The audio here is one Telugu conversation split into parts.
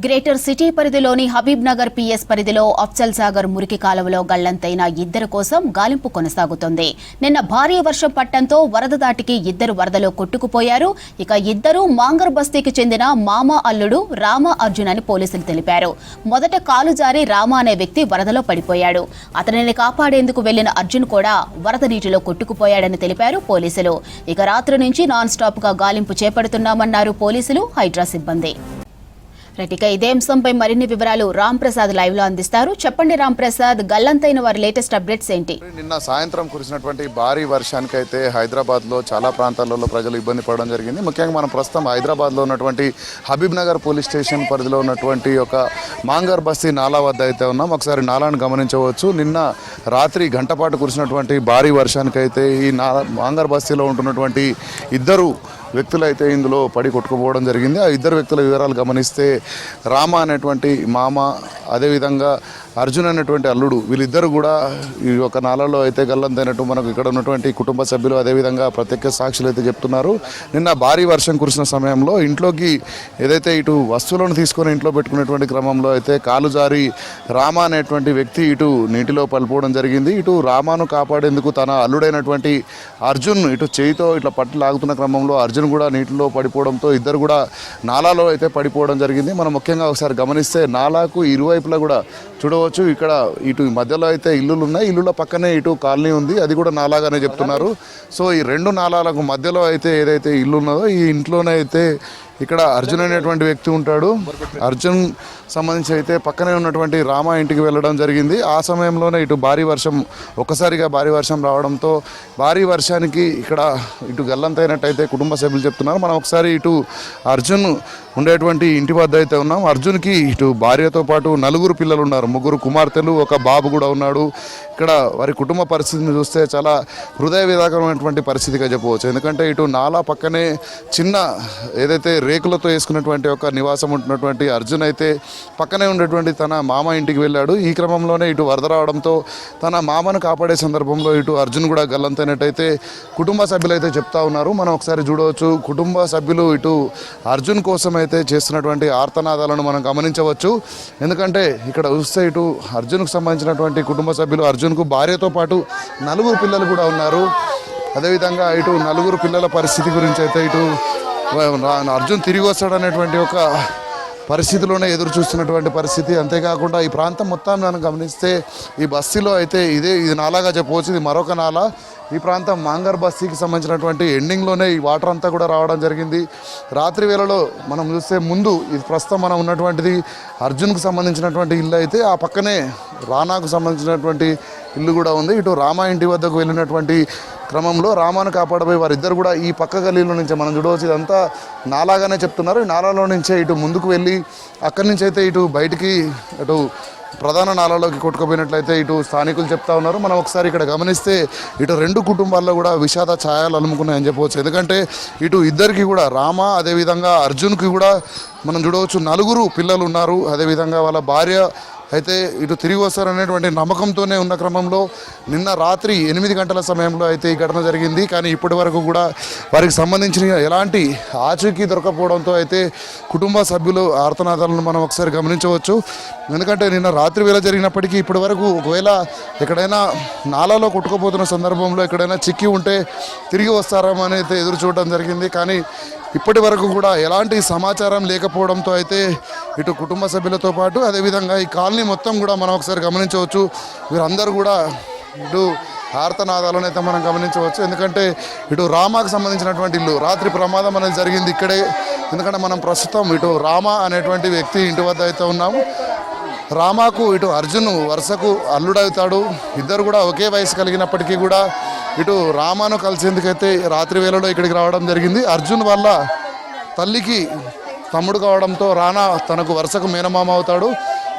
గ్రేటర్ సిటీ పరిధిలోని హబీబ్ నగర్ పిఎస్ పరిధిలో అఫ్జల్ సాగర్ మురికి కాలువలో గల్లంతైన ఇద్దరు కోసం గాలింపు కొనసాగుతోంది. నిన్న భారీ వర్షం పట్టడంతో వరద దాటికి ఇద్దరు వరదలో కొట్టుకుపోయారు. ఇక ఇద్దరు మాంగర్ బస్తీకి చెందిన మామ అల్లుడు రామ అర్జున్ అని పోలీసులు తెలిపారు. మొదట కాలు జారి రామ అనే వ్యక్తి వరదలో పడిపోయాడు. అతనిని కాపాడేందుకు వెళ్లిన అర్జున్ కూడా వరద నీటిలో కొట్టుకుపోయాడని తెలిపారు పోలీసులు. ఇక రాత్రి నుంచి నాన్ స్టాప్ గా గాలింపు చేపడుతున్నామన్నారు పోలీసులు, హైడ్రా సిబ్బంది. ఇక ఇదే అంశంపై మరిన్ని వివరాలు రామ్ ప్రసాద్ లైవ్ లో అందిస్తారు. చెప్పండి రామ్ ప్రసాద్, గల్లంతైన వారి లేటెస్ట్ అప్డేట్స్ ఏంటి? నిన్న సాయంత్రం కురిసినటువంటి భారీ వర్షానికి అయితే హైదరాబాద్ లో చాలా ప్రాంతాలలో ప్రజలు ఇబ్బంది పడడం జరిగింది. ముఖ్యంగా మనం ప్రస్తుతం హైదరాబాద్ లో ఉన్నటువంటి హబీబ్ నగర్ పోలీస్ స్టేషన్ పరిధిలో ఉన్నటువంటి ఒక మాంగర్ బస్తీ నాలా వద్ద అయితే ఉన్నాం. ఒకసారి నాలాను గమనించవచ్చు. నిన్న రాత్రి గంట పాటు కురిసినటువంటి భారీ వర్షానికి అయితే ఈ మాంగర్ బస్తీలో ఉంటున్నటువంటి ఇద్దరు వ్యక్తులు అయితే ఇందులో పడి కొట్టుకుపోవడం జరిగింది. ఆ ఇద్దరు వ్యక్తుల వివరాలు గమనిస్తే రామ అనేటువంటి మామ, అదేవిధంగా అర్జున్ అనేటువంటి అల్లుడు, వీళ్ళిద్దరు కూడా ఈ ఒక నాలలో అయితే గల్లంతైనట్టు మనకు ఇక్కడ ఉన్నటువంటి కుటుంబ సభ్యులు అదేవిధంగా ప్రత్యక్ష సాక్షులు అయితే చెప్తున్నారు. నిన్న భారీ వర్షం కురిసిన సమయంలో ఇంట్లోకి ఏదైతే ఇటు వస్తువులను తీసుకొని ఇంట్లో పెట్టుకునేటువంటి క్రమంలో అయితే కాలు జారి రామ అనేటువంటి వ్యక్తి ఇటు నీటిలో పడిపోవడం జరిగింది. ఇటు రామాను కాపాడేందుకు తన అల్లుడైనటువంటి అర్జున్ ఇటు చేయితో ఇట్లా పట్టి లాగుతున్న క్రమంలో అర్జున్ కూడా నీటిలో పడిపోవడంతో ఇద్దరు కూడా నాలాలో అయితే పడిపోవడం జరిగింది. మనం ముఖ్యంగా ఒకసారి గమనిస్తే నాలాకు ఇరువైపులా కూడా చూడవచ్చు. ఇక్కడ ఇటు మధ్యలో అయితే ఇల్లులు ఉన్నాయి, ఇల్లుల పక్కనే ఇటు కాలనీ ఉంది, అది కూడా నాలాగానే చెప్తున్నారు. సో ఈ రెండు నాలాలకు మధ్యలో అయితే ఏదైతే ఇల్లు ఉన్నదో ఈ ఇంట్లోనే అయితే ఇక్కడ అర్జున్ అనేటువంటి వ్యక్తి ఉంటాడు. అర్జున్ సంబంధించి అయితే పక్కనే ఉన్నటువంటి రామ ఇంటికి వెళ్ళడం జరిగింది. ఆ సమయంలోనే ఇటు ఒక్కసారిగా భారీ వర్షం రావడంతో భారీ వర్షానికి ఇక్కడ ఇటు గల్లంతైనట్టయితే కుటుంబ సభ్యులు చెప్తున్నారు. మనం ఒకసారి ఇటు అర్జున్ ఉండేటువంటి ఇంటి వద్ద అయితే ఉన్నాం. అర్జున్కి ఇటు భార్యతో పాటు 4 పిల్లలు ఉన్నారు, 3 కుమార్తెలు, ఒక బాబు కూడా ఉన్నాడు. ఇక్కడ వారి కుటుంబ పరిస్థితిని చూస్తే చాలా హృదయ విదారకమైనటువంటి పరిస్థితిగా చెప్పవచ్చు. ఎందుకంటే ఇటు నాలా పక్కనే చిన్న ఏదైతే రేకులతో వేసుకున్నటువంటి ఒక నివాసం ఉంటున్నటువంటి అర్జున్ అయితే పక్కనే ఉండేటువంటి తన మామ ఇంటికి వెళ్ళాడు. ఈ క్రమంలోనే ఇటు వరద రావడంతో తన మామను కాపాడే సందర్భంలో ఇటు అర్జున్ కూడా గల్లంతైనట్టయితే కుటుంబ సభ్యులు అయితే చెప్తా ఉన్నారు. మనం ఒకసారి చూడవచ్చు. కుటుంబ సభ్యులు ఇటు అర్జున్ కోసం అయితే చేస్తున్నటువంటి ఆర్తనాదాలను మనం గమనించవచ్చు. ఎందుకంటే ఇక్కడ చూస్తే ఇటు అర్జున్కు సంబంధించినటువంటి కుటుంబ సభ్యులు, అర్జున్కు భార్యతో పాటు 4 పిల్లలు కూడా ఉన్నారు. అదేవిధంగా ఇటు 4 పిల్లల పరిస్థితి గురించి అయితే ఇటు అర్జున్ తిరిగి వస్తాడనేటువంటి ఒక పరిస్థితిలోనే ఎదురు చూస్తున్నటువంటి పరిస్థితి. అంతేకాకుండా ఈ ప్రాంతం మొత్తం మనం గమనిస్తే ఈ బస్తీలో అయితే ఇది నాలాగా చెప్పవచ్చు. ఇది మరొక నాలా. ఈ ప్రాంతం మాంగర్ బస్తీకి సంబంధించినటువంటి ఎండింగ్లోనే ఈ వాటర్ అంతా కూడా రావడం జరిగింది. రాత్రి వేళలో మనం చూస్తే ముందు ఇది ప్రస్తుతం మనం ఉన్నటువంటిది అర్జున్కు సంబంధించినటువంటి ఇల్లు అయితే ఆ పక్కనే రానాకు సంబంధించినటువంటి ఇల్లు కూడా ఉంది. ఇటు రామ ఇంటి వద్దకు వెళ్ళినటువంటి క్రమంలో రామాను కాపాడబోయి వారిద్దరు కూడా ఈ పక్క గల్లీలో నుంచే మనం చూడవచ్చు. ఇదంతా నాలాగానే చెప్తున్నారు. ఈ నాలాలో నుంచే ఇటు ముందుకు వెళ్ళి అక్కడి నుంచి అయితే ఇటు బయటికి అటు ప్రధాన నాలాలోకి కొట్టుకుపోయినట్లయితే ఇటు స్థానికులు చెప్తా ఉన్నారు. మనం ఒకసారి ఇక్కడ గమనిస్తే ఇటు 2 కుటుంబాల్లో కూడా విషాద ఛాయలు అలుముకున్నాయని చెప్పవచ్చు. ఎందుకంటే ఇటు ఇద్దరికి కూడా రామ అదేవిధంగా అర్జున్కి కూడా మనం చూడవచ్చు 4 పిల్లలు ఉన్నారు. అదేవిధంగా వాళ్ళ భార్య అయితే ఇటు తిరిగి వస్తారనేటువంటి నమ్మకంతోనే ఉన్న క్రమంలో నిన్న రాత్రి 8 గంటల సమయంలో అయితే ఈ ఘటన జరిగింది. కానీ ఇప్పటి వరకు కూడా వారికి సంబంధించిన ఎలాంటి ఆచూకీ దొరకపోవడంతో అయితే కుటుంబ సభ్యులు ఆర్తనాదాలను మనం ఒకసారి గమనించవచ్చు. ఎందుకంటే నిన్న రాత్రి వేళ జరిగినప్పటికీ ఇప్పటి వరకు ఒకవేళ ఎక్కడైనా నాలాలో కొట్టుకుపోతున్న సందర్భంలో ఎక్కడైనా చిక్కి ఉంటే తిరిగి వస్తారేమో అయితే ఎదురు చూడడం జరిగింది. కానీ ఇప్పటి వరకు కూడా ఎలాంటి సమాచారం లేకపోవడంతో అయితే ఇటు కుటుంబ సభ్యులతో పాటు అదేవిధంగా ఈ కాలనీ మొత్తం కూడా మనం ఒకసారి గమనించవచ్చు. వీరందరూ కూడా ఇటు ఆర్తనాదాలను అయితే మనం గమనించవచ్చు. ఎందుకంటే ఇటు రామాకు సంబంధించినటువంటి ఇల్లు రాత్రి ప్రమాదం అనేది జరిగింది ఇక్కడే. ఎందుకంటే మనం ప్రస్తుతం ఇటు రామ అనేటువంటి వ్యక్తి ఇంటి వద్ద అయితే ఉన్నాము. రామాకు ఇటు అర్జున్ వరుసకు అల్లుడవుతాడు. ఇద్దరు కూడా ఒకే వయసు కలిగినప్పటికీ కూడా ఇటు రామాను కలిసేందుకైతే రాత్రి వేళలో ఇక్కడికి రావడం జరిగింది. అర్జున్ వల్ల తల్లికి తమ్ముడు కావడంతో రానా తనకు వరుసకు మేనమామ అవుతాడు.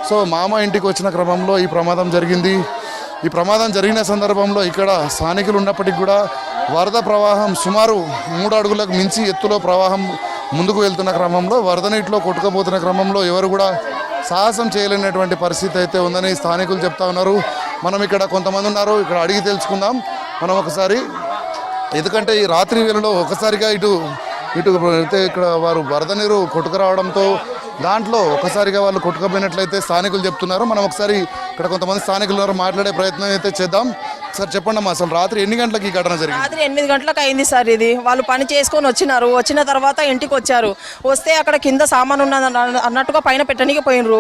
సో మామ ఇంటికి వచ్చిన క్రమంలో ఈ ప్రమాదం జరిగింది. ఈ ప్రమాదం జరిగిన సందర్భంలో ఇక్కడ స్థానికులు ఉన్నప్పటికీ కూడా వరద ప్రవాహం సుమారు 3 అడుగులకు మించి ఎత్తులో ప్రవాహం ముందుకు వెళ్తున్న క్రమంలో వరద నీటిలో కొట్టుకుపోతున్న క్రమంలో ఎవరు కూడా సాహసం చేయలేనటువంటి పరిస్థితి అయితే ఉందని స్థానికులు చెప్తా ఉన్నారు. మనం ఇక్కడ కొంతమంది ఉన్నారు, ఇక్కడ అడిగి తెలుసుకుందాం మనం ఒకసారి. ఎందుకంటే ఈ రాత్రి వేళలో ఒకసారిగా ఇటు అయితే ఇక్కడ వారు వరద నీరు కొట్టుకురావడంతో దాంట్లో ఒకసారిగా వాళ్ళు కొట్టుకుపోయినట్లయితే స్థానికులు చెప్తున్నారు. మనం ఒకసారి ఇక్కడ కొంతమంది స్థానికులు ఉన్నారు, మాట్లాడే ప్రయత్నం అయితే చేద్దాం. సార్ చెప్పండి అమ్మా, అసలు రాత్రి ఎన్ని గంటలకు ఈ ఘటన జరిగింది? రాత్రి 8 గంటలకు అయింది సార్. ఇది వాళ్ళు పని చేసుకొని వచ్చినారు. వచ్చిన తర్వాత ఇంటికి వచ్చారు. వస్తే అక్కడ కింద సామాన్ ఉన్నది అన్నట్టుగా పైన పెట్టడానికి పోయిండ్రు.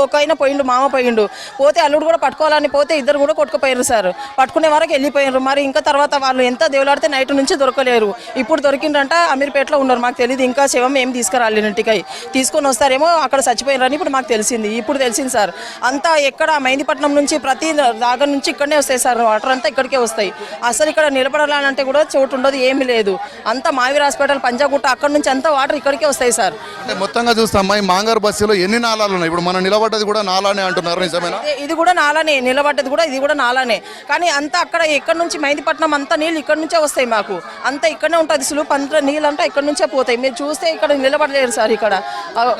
ఒక ఆయన పోయిండు, మామ పోయిండు. పోతే అల్లుడు కూడా పట్టుకోవాలని పోతే ఇద్దరు కూడా కొట్టుకుపోయారు సార్. పట్టుకునే వరకు వెళ్ళిపోయారు. మరి ఇంకా తర్వాత వాళ్ళు ఎంత దేవులాడితే నైట్ నుంచి దొరకలేరు. ఇప్పుడు దొరికిండ్రంట అమీర్పేటలో ఉన్నారు. మాకు తెలియదు, ఇంకా శవం ఏం తీసుకురాలి ఇంటికి తీసుకొని వస్తారేమో, అక్కడ చచ్చిపోయినారని ఇప్పుడు మాకు తెలిసింది. ఇప్పుడు తెలిసింది సార్. అంతా ఎక్కడ మెహందీపట్నం నుంచి ప్రతి దాగర్ నుంచి ఇక్కడనే వస్తాయి సార్. వాటర్ అంతా ఇక్కడికే వస్తాయి. అసలు ఇక్కడ నిలబడాలంటే కూడా చోటు ఉండదు, ఏమీ లేదు. అంతా మావీర్ హాస్పిటల్, పంజాగుట్ట, అక్కడ నుంచి అంతా వాటర్ ఇక్కడికే వస్తాయి సార్. అంటే మొత్తంగా చూస్తాం ఈ మాంగార్ బస్సులో ఎన్ని నాలాలు ఉన్నాయి? ఇప్పుడు మనం నిలబడ్డది కూడా నాలానే అంటున్నారు, నిజమేనా? ఇది కూడా నాలానే, నిలబడ్డది కూడా ఇది కూడా నాలానే. కానీ అంతా అక్కడ ఇక్కడ నుంచి మెహందీపట్నం అంతా నీళ్ళు ఇక్కడ నుంచే వస్తాయి. మాకు అంతా ఇక్కడనే ఉంటుంది. సులువు పంట నీళ్ళు అంతా ఇక్కడ నుంచే పోతాయి. మీరు చూస్తే ఇక్కడ నిలబడలేరు సార్. ఇక్కడ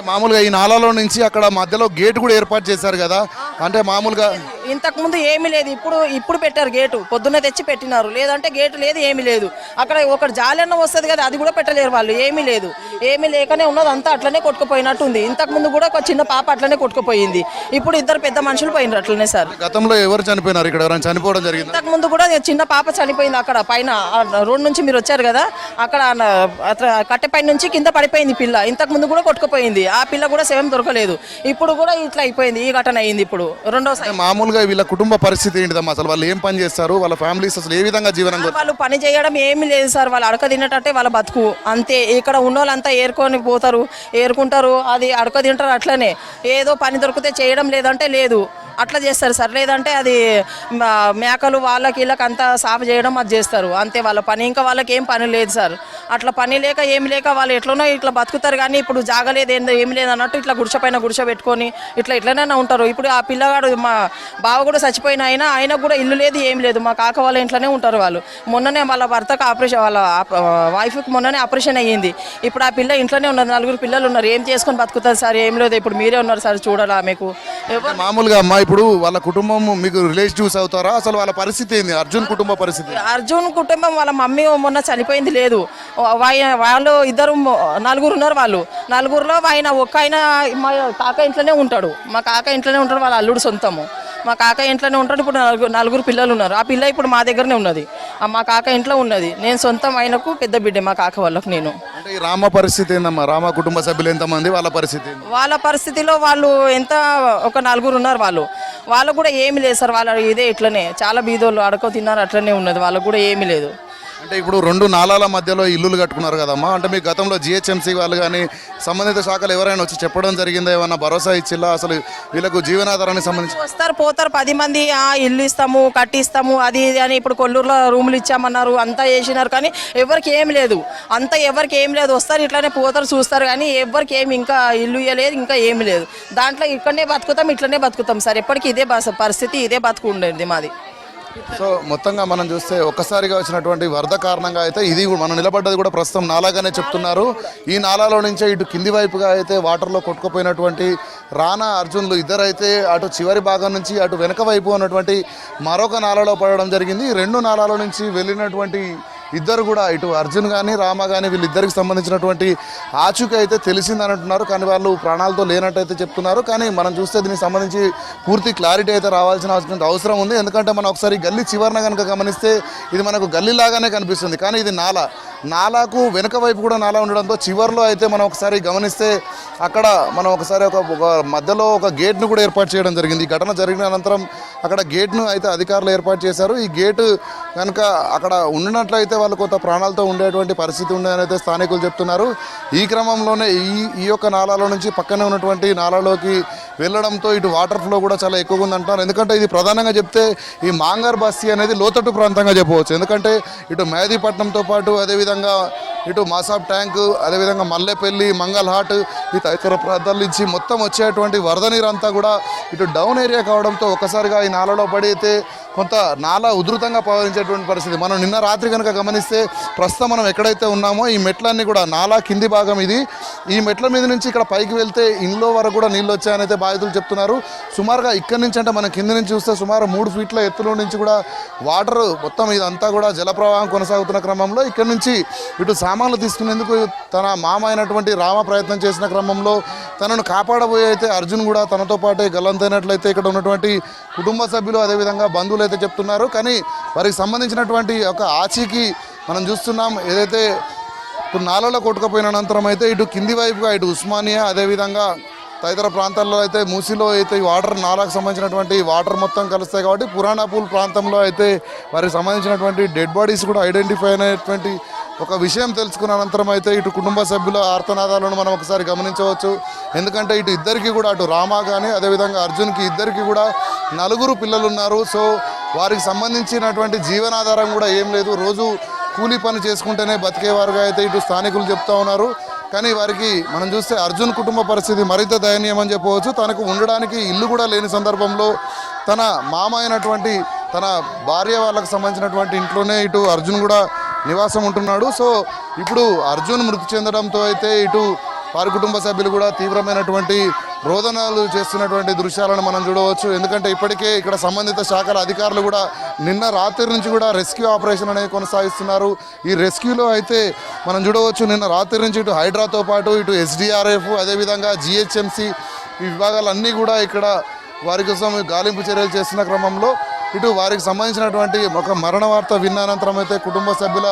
మామూలుగా ఈ నాలాలో నుంచి అక్కడ మధ్యలో గేట్ కూడా ఏర్పాటు చేశారు కదా, అంటే మామూలుగా ఇంతకు ముందు ఏమీ లేదు. ఇప్పుడు పెట్టారు గేటు. పొద్దున్నే తెచ్చి పెట్టినారు. లేదంటే గేటు లేదు, ఏమీ లేదు. అక్కడ ఒక జాలన్న వస్తుంది కదా, అది కూడా పెట్టలేరు వాళ్ళు. ఏమీ లేదు, ఏమీ లేకనే ఉన్నది. అంతా అట్లనే కొట్టుకుపోయినట్టుంది. ఇంతకు ముందు కూడా ఒక చిన్న పాప అట్లనే కొట్టుకుపోయింది. ఇప్పుడు ఇద్దరు పెద్ద మనుషులు పోయినారు అట్లనే సార్. గతంలో ఎవరు చనిపోయినారు ఇక్కడ? ఎవరైనా చనిపోవడం జరిగింది? ఇంతకు ముందు కూడా చిన్న పాప చనిపోయింది. అక్కడ పైన రోడ్ నుంచి మీరు వచ్చారు కదా, అక్కడ కట్టె పైన నుంచి కింద పడిపోయింది పిల్ల. ఇంతకు ముందు కూడా కొట్టుకుపోయింది. ఆ పిల్ల కూడా శవం దొరకలేదు. ఇప్పుడు కూడా ఇట్లా అయిపోయింది. ఈ ఘటన అయింది ఇప్పుడు రెండోసారి. మామూలుగా వీళ్ళ కుటుంబ పరిస్థితి ఏంటిదమ్మా? అసలు వాళ్ళు ఏం పని చేస్తారు? వాళ్ళ ఫ్యామిలీస్ అసలు ఏ విధంగా జీవనం? వాళ్ళు పని చేయడం ఏమీ లేదు సార్. వాళ్ళు అడక తిన్నట్టే వాళ్ళ బతుకు అంతే. ఇక్కడ ఉన్న వాళ్ళంతా ఏరుకొని పోతారు, ఏరుకుంటారు, అది అడక తింటారు. అట్లనే ఏదో పని దొరికితే చేయడం, లేదంటే లేదు, అట్లా చేస్తారు సార్. లేదంటే అది మేకలు వాళ్ళకి వీళ్ళకి అంతా సాఫ్ చేయడం అది చేస్తారు అంతే వాళ్ళ పని. ఇంకా వాళ్ళకి ఏం పని లేదు సార్. అట్లా పని లేక ఏమి లేక వాళ్ళు ఎట్లనో ఇట్లా బతుకుతారు. కానీ ఇప్పుడు జాగలేదు, ఏం లేదు అన్నట్టు ఇట్లా గుడిసె పైన గుడిసె పెట్టుకొని ఇట్లనే ఉంటారు. ఇప్పుడు ఆ పిల్లగాడు మా బావ కూడా చచ్చిపోయిన ఆయన కూడా ఇల్లు లేదు, ఏం లేదు. మా కాక వాళ్ళ ఇంట్లోనే ఉంటారు వాళ్ళు. మొన్ననే వాళ్ళ భర్తకు ఆపరేషన్, వాళ్ళ వైఫ్కి మొన్ననే ఆపరేషన్ అయ్యింది. ఇప్పుడు ఆ పిల్ల ఇంట్లోనే ఉన్నారు. 4 పిల్లలు ఉన్నారు. ఏం చేసుకొని బతుకుతారు సార్? ఏం లేదు. ఇప్పుడు మీరే ఉన్నారు సార్, చూడాలా మీకు? మామూలుగా అమ్మా ఇప్పుడు వాళ్ళ కుటుంబం మీకు రిలేటివ్స్ అవుతారా? అసలు వాళ్ళ పరిస్థితి ఏంది? అర్జున్ కుటుంబ పరిస్థితి? అర్జున్ కుటుంబం వాళ్ళ మమ్మీ మొన్న చనిపోయింది లేదు. వాళ్ళు ఇద్దరు 4 ఉన్నారు. వాళ్ళు 4లో ఆయన ఒక్క ఆయన మా కాక ఇంట్లోనే ఉంటాడు. మా కాక ఇంట్లోనే ఉంటాడు. వాళ్ళ అల్లుడు సొంతము. మా కాక ఇంట్లోనే ఉంటాడు. ఇప్పుడు 4 పిల్లలు ఉన్నారు. ఆ పిల్ల ఇప్పుడు మా దగ్గరనే ఉన్నది. మా కాక ఇంట్లో ఉన్నది. నేను సొంతం ఆయనకు పెద్ద బిడ్డ మా కాక వాళ్ళకు. నేను అంటే ఈ రామ పరిస్థితి ఏందమ్మా? రామ కుటుంబ సభ్యులు ఎంతమంది? వాళ్ళ పరిస్థితి? వాళ్ళ పరిస్థితిలో వాళ్ళు ఎంత ఒక 4 ఉన్నారు. వాళ్ళు కూడా ఏమీ లేదు సార్. వాళ్ళ ఇదే ఇట్లనే చాలా బీదోళ్ళు అడకో తిన్నారు. అట్లనే ఉన్నది. వాళ్ళకు కూడా ఏమీ లేదు. అంటే ఇప్పుడు 2 నాలాల మధ్యలో ఇల్లులు కట్టుకున్నారు కదమ్మా, అంటే మీ గతంలో జిహెచ్ఎంసీ వాళ్ళు కానీ సంబంధిత శాఖలు ఎవరైనా వచ్చి చెప్పడం జరిగిందా? ఏమన్నా భరోసా ఇచ్చిల్లా అసలు వీళ్ళకు జీవనాధారానికి సంబంధించి? వస్తారు పోతారు 10 మంది, ఇల్లు ఇస్తాము, కట్టిస్తాము, అది ఇది అని. ఇప్పుడు కొల్లూరులో రూములు ఇచ్చామన్నారు, అంతా చేసినారు. కానీ ఎవరికి ఏం లేదు. అంతా ఎవరికి ఏం లేదు. వస్తారు ఇట్లనే పోతారు, చూస్తారు. కానీ ఎవరికి ఏమి ఇంకా ఇల్లు ఇవ్వలేదు, ఇంకా ఏమి లేదు. దాంట్లో ఇక్కడనే బతుకుతాం, ఇట్లనే బతుకుతాం సార్. ఎప్పటికీ ఇదే పరిస్థితి, ఇదే బతుకు ఉండేది మాది. సో మొత్తంగా మనం చూస్తే ఒక్కసారిగా వచ్చినటువంటి వరద కారణంగా అయితే ఇది మనం నిలబడ్డది కూడా ప్రస్తుతం నాలాగానే చెప్తున్నారు. ఈ నాలాలో నుంచే ఇటు కింది వైపుగా అయితే వాటర్లో కొట్టుకుపోయినటువంటి రానా అర్జున్లు ఇద్దరైతే అటు చివరి భాగం నుంచి అటు వెనక వైపు ఉన్నటువంటి మరొక నాలలో పడడం జరిగింది. ఈ 2 నాలాల నుంచి వెళ్ళినటువంటి ఇద్దరు కూడా ఇటు అర్జున్ కానీ రామ కానీ వీళ్ళిద్దరికి సంబంధించినటువంటి ఆచూకీ అయితే తెలిసిందని అంటున్నారు. కానీ వాళ్ళు ప్రాణాలతో లేనట్టయితే చెప్తున్నారు. కానీ మనం చూస్తే దీనికి సంబంధించి పూర్తి క్లారిటీ అయితే రావాల్సిన అవసరం ఉంది. ఎందుకంటే మనం ఒకసారి గల్లీ చివరన కనుక గమనిస్తే ఇది మనకు గల్లీలాగానే కనిపిస్తుంది. కానీ ఇది నాలాకు వెనుక వైపు కూడా నాలా ఉండడంతో చివరిలో అయితే మనం ఒకసారి గమనిస్తే అక్కడ మనం ఒకసారి ఒక మధ్యలో ఒక గేట్ను కూడా ఏర్పాటు చేయడం జరిగింది. ఈ ఘటన జరిగిన అనంతరం అక్కడ గేట్ను అయితే అధికారులు ఏర్పాటు చేశారు. ఈ గేటు కనుక అక్కడ ఉన్నట్లయితే వాళ్ళు కొంత ప్రాణాలతో ఉండేటువంటి పరిస్థితి ఉండేదని అయితే స్థానికులు చెప్తున్నారు. ఈ క్రమంలోనే ఈ యొక్క నాలాలో నుంచి పక్కనే ఉన్నటువంటి నాలాలోకి వెళ్ళడంతో ఇటు వాటర్ ఫ్లో కూడా చాలా ఎక్కువగా ఉందంటున్నారు. ఎందుకంటే ఇది ప్రధానంగా చెప్తే ఈ మాంగార్ బస్తీ అనేది లోతట్టు ప్రాంతంగా చెప్పవచ్చు. ఎందుకంటే ఇటు మెహదీపట్నంతో పాటు అదేవిధంగా ఇటు మాసాబ్ ట్యాంకు, అదేవిధంగా మల్లెపల్లి, మంగళహాట్ ఈ తదితర ప్రాంతాల నుంచి మొత్తం వచ్చేటువంటి వరద నీరు అంతా కూడా ఇటు డౌన్ ఏరియా కావడంతో ఒక్కసారిగా ఈ నాలలో పడి అయితే కొంత నాలా ఉధృతంగా ప్రవహించేటువంటి పరిస్థితి. మనం నిన్న రాత్రి కనుక గమనిస్తే ప్రస్తుతం మనం ఎక్కడైతే ఉన్నామో ఈ మెట్లన్నీ కూడా నాలా కింది భాగం ఇది. ఈ మెట్ల మీద నుంచి ఇక్కడ పైకి వెళ్తే ఇంట్లో వరకు కూడా నీళ్ళు వచ్చాయని అయితే బాధితులు చెప్తున్నారు. సుమారుగా ఇక్కడి నుంచి అంటే మనం కింద నుంచి చూస్తే సుమారు 3 ఫీట్ల ఎత్తులో నుంచి కూడా వాటర్ మొత్తం ఇదంతా కూడా జలప్రవాహం కొనసాగుతున్న క్రమంలో ఇక్కడ నుంచి ఇటు సామాన్లు తీసుకునేందుకు తన మామ అయినటువంటి రామ ప్రయత్నం చేసిన క్రమంలో తనను కాపాడబోయే అయితే అర్జున్ కూడా తనతో పాటే గల్లంతైనట్లయితే ఇక్కడ ఉన్నటువంటి కుటుంబ సభ్యులు అదేవిధంగా బంధువులు అయితే చెప్తున్నారు. కానీ వారికి సంబంధించినటువంటి ఒక ఆచీకి మనం చూస్తున్నాం. ఏదైతే ఇప్పుడు నాలలో కొట్టుకుపోయిన అనంతరం అయితే ఇటు కింది వైపుగా ఇటు ఉస్మానియా అదేవిధంగా తదితర ప్రాంతాల్లో అయితే మూసీలో అయితే ఈ వాటర్ నాలకు సంబంధించినటువంటి వాటర్ మొత్తం కలుస్తాయి కాబట్టి పురాణాపూల్ ప్రాంతంలో అయితే వారికి సంబంధించినటువంటి డెడ్ బాడీస్ కూడా ఐడెంటిఫై అయినటువంటి ఒక విషయం తెలుసుకున్న అనంతరం అయితే ఇటు కుటుంబ సభ్యుల ఆర్తనాదాలను మనం ఒకసారి గమనించవచ్చు. ఎందుకంటే ఇటు ఇద్దరికి కూడా అటు రామా కానీ అదేవిధంగా అర్జున్కి ఇద్దరికి కూడా 4 పిల్లలు ఉన్నారు. సో వారికి సంబంధించినటువంటి జీవనాధారం కూడా ఏం లేదు. రోజు కూలీ పని చేసుకుంటేనే బతికేవారుగా అయితే ఇటు స్థానికులు చెప్తా ఉన్నారు. కానీ వారికి మనం చూస్తే అర్జున్ కుటుంబ పరిస్థితి మరింత దయనీయం అని చెప్పవచ్చు. తనకు ఉండడానికి ఇల్లు కూడా లేని సందర్భంలో తన మామ అయినటువంటి తన భార్య వాళ్ళకు సంబంధించినటువంటి ఇంట్లోనే ఇటు అర్జున్ కూడా నివాసం ఉంటున్నాడు. సో ఇప్పుడు అర్జున్ మృతి చెందడంతో అయితే ఇటు వారి కుటుంబ సభ్యులు కూడా తీవ్రమైనటువంటి రోదనాలు చేస్తున్నటువంటి దృశ్యాలను మనం చూడవచ్చు. ఎందుకంటే ఇప్పటికే ఇక్కడ సంబంధిత శాఖల అధికారులు కూడా నిన్న రాత్రి నుంచి కూడా రెస్క్యూ ఆపరేషన్ అనేది కొనసాగిస్తున్నారు. ఈ రెస్క్యూలో అయితే మనం చూడవచ్చు నిన్న రాత్రి నుంచి ఇటు హైడ్రాతో పాటు ఇటు ఎస్డిఆర్ఎఫ్ అదేవిధంగా జిహెచ్ఎంసి ఈ విభాగాలన్నీ కూడా ఇక్కడ వారి కోసం గాలింపు చర్యలు చేస్తున్న క్రమంలో ఇటు వారికి సంబంధించినటువంటి ఒక మరణ వార్త విన్న అనంతరం అయితే కుటుంబ సభ్యుల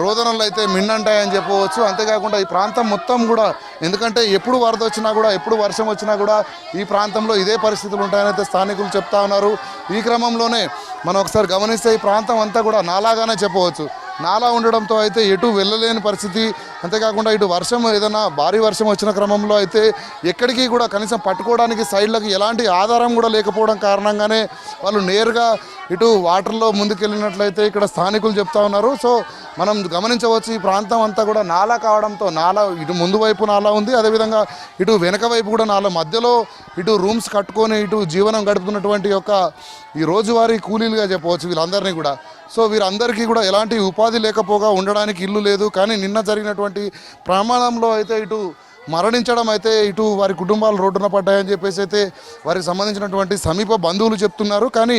రోదనలు అయితే మిన్నంటాయని చెప్పవచ్చు. అంతేకాకుండా ఈ ప్రాంతం మొత్తం కూడా ఎందుకంటే ఎప్పుడు వరద వచ్చినా కూడా ఎప్పుడు వర్షం వచ్చినా కూడా ఈ ప్రాంతంలో ఇదే పరిస్థితులు ఉంటాయని అయితే స్థానికులు చెప్తా ఉన్నారు. ఈ క్రమంలోనే మనం ఒకసారి గమనిస్తే ఈ ప్రాంతం అంతా కూడా నాలాగానే చెప్పవచ్చు. నాలా ఉండడంతో అయితే ఎటు వెళ్ళలేని పరిస్థితి. అంతేకాకుండా ఇటు వర్షం ఏదైనా భారీ వర్షం వచ్చిన క్రమంలో అయితే ఎక్కడికి కూడా కనీసం పట్టుకోవడానికి సైడ్లకు ఎలాంటి ఆధారం కూడా లేకపోవడం కారణంగానే వాళ్ళు నేరుగా ఇటు వాటర్లో ముందుకెళ్ళినట్లయితే ఇక్కడ స్థానికులు చెప్తా ఉన్నారు. సో మనం గమనించవచ్చు ఈ ప్రాంతం అంతా కూడా నాలా కావడంతో నాలా ఇటు ముందు వైపు నాలా ఉంది, అదేవిధంగా ఇటు వెనక వైపు కూడా నాలా మధ్యలో ఇటు రూమ్స్ కట్టుకొని ఇటు జీవనం గడుపుతున్నటువంటి యొక్క ఈ రోజువారీ కూలీలుగా చెప్పవచ్చు వీళ్ళందరినీ కూడా. సో వీరందరికీ కూడా ఎలాంటి ఉపాధి లేకపోగా ఉండడానికి ఇల్లు లేదు. కానీ నిన్న జరిగినటువంటి ప్రమాదంలో అయితే ఇటు మరణించడం అయితే ఇటు వారి కుటుంబాలు రోడ్డున పడ్డాయని చెప్పేసి అయితే వారికి సంబంధించినటువంటి సమీప బంధువులు చెప్తున్నారు. కానీ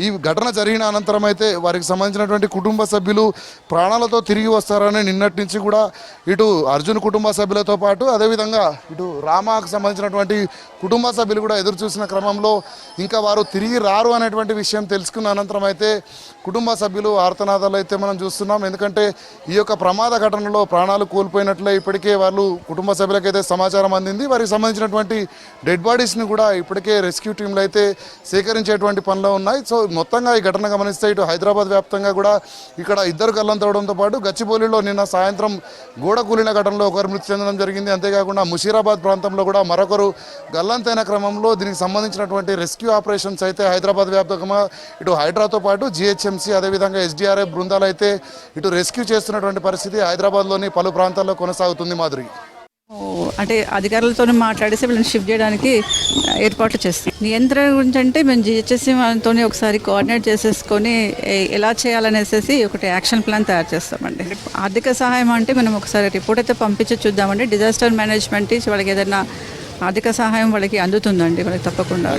ఈ ఘటన జరిగిన అనంతరం అయితే వారికి సంబంధించినటువంటి కుటుంబ సభ్యులు ప్రాణాలతో తిరిగి వస్తారని నిన్నటి నుంచి కూడా ఇటు అర్జున్ కుటుంబ సభ్యులతో పాటు అదేవిధంగా ఇటు రామాకు సంబంధించినటువంటి కుటుంబ సభ్యులు కూడా ఎదురు చూసిన క్రమంలో ఇంకా వారు తిరిగి రారు అనేటువంటి విషయం తెలుసుకున్న అనంతరం అయితే కుటుంబ సభ్యులు ఆర్తనాదాలు అయితే మనం చూస్తున్నాం. ఎందుకంటే ఈ యొక్క ప్రమాద ఘటనలో ప్రాణాలు కోల్పోయినట్లే ఇప్పటికే వాళ్ళు కుటుంబ సభ్యులకైతే సమాచారం అందింది. వారికి సంబంధించినటువంటి డెడ్ బాడీస్ని కూడా ఇప్పటికే రెస్క్యూ టీంలు అయితే సేకరించేటువంటి పనిలో ఉన్నాయి. సో మొత్తంగా ఈ ఘటన గమనిస్తే ఇటు హైదరాబాద్ వ్యాప్తంగా కూడా ఇక్కడ 2 గల్లంతవడంతో పాటు గచ్చిబౌలిలో నిన్న సాయంత్రం గోడ కూలిన ఘటనలో ఒకరు మృతి చెందడం జరిగింది. అంతేకాకుండా ముషీరాబాద్ ప్రాంతంలో కూడా మరొకరు గల్లంతైన క్రమంలో దీనికి సంబంధించినటువంటి రెస్క్యూ ఆపరేషన్స్ అయితే హైదరాబాద్ వ్యాప్తంగా ఇటు హైడ్రాతో పాటు జిహెచ్ఎంసి అదేవిధంగా ఎస్డిఆర్ఎఫ్ బృందాలు అయితే ఇటు రెస్క్యూ చేస్తున్నటువంటి పరిస్థితి హైదరాబాద్లోని పలు ప్రాంతాల్లో కొనసాగుతుంది. మాధురి, అంటే అధికారులతో మాట్లాడేసి వీళ్ళని షిఫ్ట్ చేయడానికి ఏర్పాట్లు చేస్తాం. నియంత్రణ గురించి అంటే మేము జిహెచ్ఎస్సీ వాళ్ళతో ఒకసారి కోఆర్డినేట్ చేసేసుకొని ఎలా చేయాలనేసి ఒకటి యాక్షన్ ప్లాన్ తయారు చేస్తామండి. ఆర్థిక సహాయం అంటే మనం ఒకసారి రిపోర్ట్ అయితే పంపించి చూద్దామండి. డిజాస్టర్ మేనేజ్మెంట్ వాళ్ళకి ఏదైనా ఆర్థిక సహాయం వాళ్ళకి అందుతుందండి, వాళ్ళకి తప్పకుండా.